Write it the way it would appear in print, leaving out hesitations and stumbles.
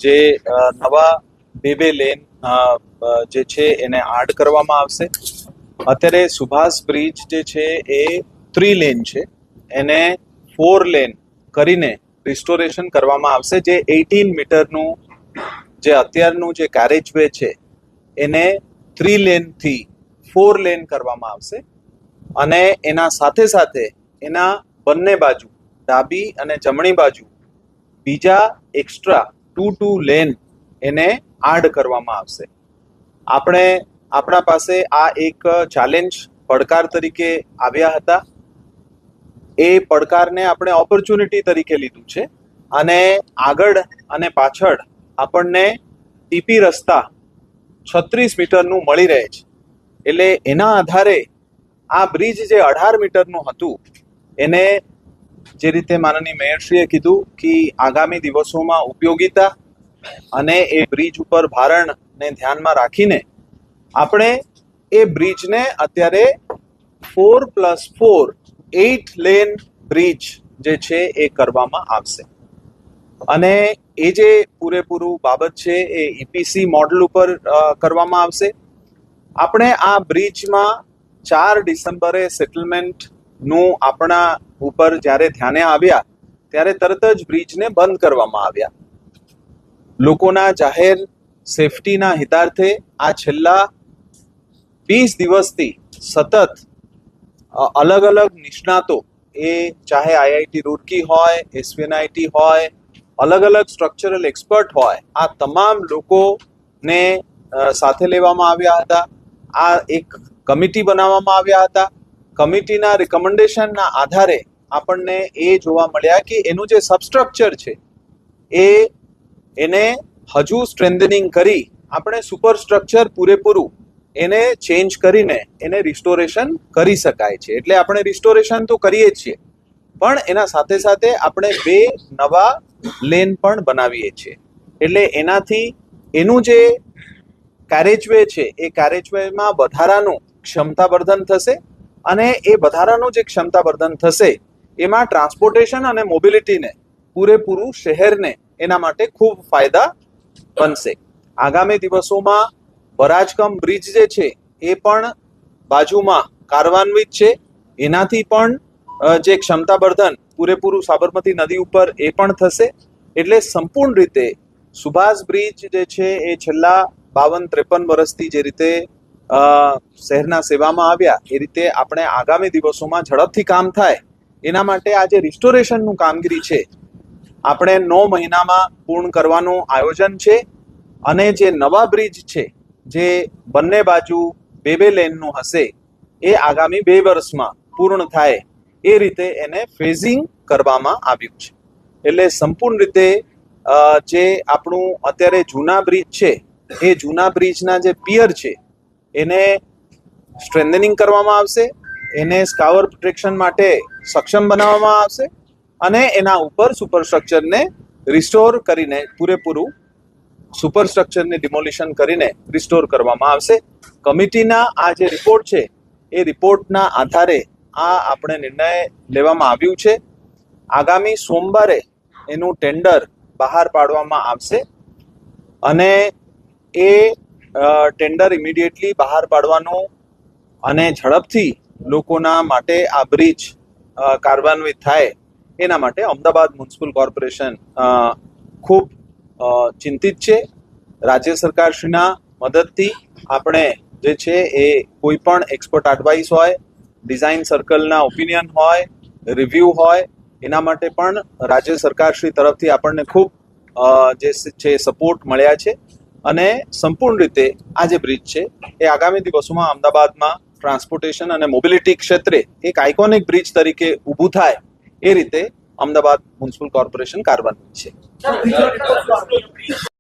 જે નવા બે લેન જે છે એને આડ કરવામાં આવશે. અત્યારે સુભાષ બ્રિજ જે છે એ 3 લેન છે, એને 4 લેન કરીને રિસ્ટોરેશન કરવામાં આવશે. જે 18 મીટરનું જે અત્યારનું જે કેરેજ વે છે એને 3 લેનથી 4 લેન કરવામાં આવશે. અને એના સાથે સાથે એના બંને બાજુ ડાબી અને જમણી બાજુ બીજા એક્સ્ટ્રા 2 લેન એને આડ કરવામાં આવશે. આપણા પાસે આ એક ચેલેન્જ પડકાર તરીકે આવ્યા હતા. એ પડકારને આપણે ઓપોર્ચ્યુનિટી તરીકે લીધું છે અને આગળ અને પાછળ આપણને ટીપી રસ્તા 36 મીટરનું મળી રહે છે. એટલે એના આધારે આ બ્રિજ જે 18 મીટરનું હતું એને જે રીતે માનનીય મેયરશ્રીએ કીધું કે આગામી દિવસોમાં ઉપયોગિતા અને એ બ્રિજ ઉપર ભારણને ધ્યાનમાં રાખીને આપણે એ બ્રિજને અત્યારે 4+4 8 લેન બ્રિજ જે છે એ કરવામાં આવશે. અને એ જે પૂરેપૂરું બાબત છે એ EPC મોડલ ઉપર કરવામાં આવશે. આપણે આ બ્રિજમાં 4 ડિસેમ્બરે સેટલમેન્ટનું આપણા ઉપર જ્યારે ધ્યાને આવ્યા ત્યારે તરત જ બ્રિજને બંધ કરવામાં આવ્યા. લોકોના જાહેર સેફટીના હિતાર્થે આ છેલ્લા 20 દિવસથી સતત અલગ અલગ નિષ્ણાતો, એ ચાહે IIT રૂરકી હોય, SVNIT હોય, અલગ અલગ સ્ટ્રક્ચરલ એક્સપર્ટ હોય, આ તમામ લોકોને સાથે લેવામાં આવ્યા હતા. આ એક કમિટી બનાવવામાં આવ્યા હતા. કમિટીના રિકમેન્ડેશનના આધારે આપણને એ જોવા મળ્યા કે એનું જે સબસ્ટ્રક્ચર છે એને હજુ સ્ટ્રેન્થનિંગ કરી આપણે સુપરસ્ટ્રક્ચર પૂરેપૂરું એને ચેન્જ કરીને એને રિસ્ટોરેશન કરી શકાય છે. એટલે આપણે રિસ્ટોરેશન તો કરીએ જ છીએ, પણ એના સાથે સાથે આપણે 2 નવા લેન પણ બનાવીએ છીએ. એટલે એનાથી એનું જે કેરેજવે છે એ કેરેજવેમાં વધારાનું ક્ષમતાવર્ધન થશે. અને એ વધારાનું જે ક્ષમતાવર્ધન થશે એમાં ટ્રાન્સપોર્ટેશન અને મોબિલિટીને પૂરેપૂરું શહેરને એના માટે ખૂબ ફાયદા બનશે. આગામી દિવસોમાં બરાજકમ બ્રિજ જે છે એ પણ બાજુમાં કાર્યાન્વિત છે. એનાથી પણ જે ક્ષમતાવર્ધન પૂરેપૂરું સાબરમતી નદી ઉપર એ પણ થશે. એટલે સંપૂર્ણ રીતે સુભાષ બ્રિજ જે છે એ છેલ્લા 52-53 વર્ષથી જે રીતે શહેરના સેવામાં આવ્યા એ રીતે આપણે આગામી દિવસોમાં ઝડપથી કામ થાય એના માટે આ જે રિસ્ટોરેશનનું કામગીરી છે આપણે 9 મહિનામાં પૂર્ણ કરવાનું આયોજન છે. અને જે નવા બ્રિજ છે જે બંને બાજુ 2 લેનનું હશે એ આગામી 2 વર્ષમાં પૂર્ણ થાય એ રીતે એને ફેઝિંગ કરવામાં આવ્યું છે. એટલે સંપૂર્ણ રીતે જે આપણું અત્યારે જૂના બ્રિજ છે એ જૂના બ્રિજના જે પિયર છે એને સ્ટ્રેન્થનિંગ કરવામાં આવશે, એને સ્કાવર પ્રોટેક્શન માટે સક્ષમ બનાવવામાં આવશે અને એના ઉપર સુપરસ્ટ્રક્ચરને રિસ્ટોર કરીને પૂરેપૂરું સુપરસ્ટ્રક્ચરને ડિમોલિશન કરીને રિસ્ટોર કરવામાં આવશે. કમિટીના આ જે રિપોર્ટ છે એ રિપોર્ટના આધારે આ આપણે નિર્ણય લેવામાં આવ્યું છે. આગામી સોમવારે એનું ટેન્ડર બહાર પાડવામાં આવશે અને એ ટેન્ડર ઇમિડિયેટલી બહાર પાડવાનું અને ઝડપથી લોકોના માટે આ બ્રિજ કાર્યાન્વિત થાય એના માટે અમદાવાદ મ્યુનિસિપલ કોર્પોરેશન ખૂબ ચિંતિત છે. રાજ્ય સરકારશ્રીના મદદથી આપણે જે છે એ કોઈ પણ એક્સપર્ટ એડવાઇસ હોય, ડિઝાઇન સર્કલના ઓપિનિયન હોય, રિવ્યૂ હોય, એના માટે પણ રાજ્ય સરકારશ્રી તરફથી આપણને ખૂબ જે છે સપોર્ટ મળ્યા છે. અને સંપૂર્ણ રીતે આ જે બ્રિજ છે એ આગામી દિવસોમાં અમદાવાદમાં ટ્રાન્સપોર્ટેશન અને મોબિલિટી ક્ષેત્રે એક આઇકોનિક બ્રિજ તરીકે ઊભું થાય એ રીતે અમદાવાદ મ્યુનિસિપલ કોર્પોરેશન કાર્યરત છે.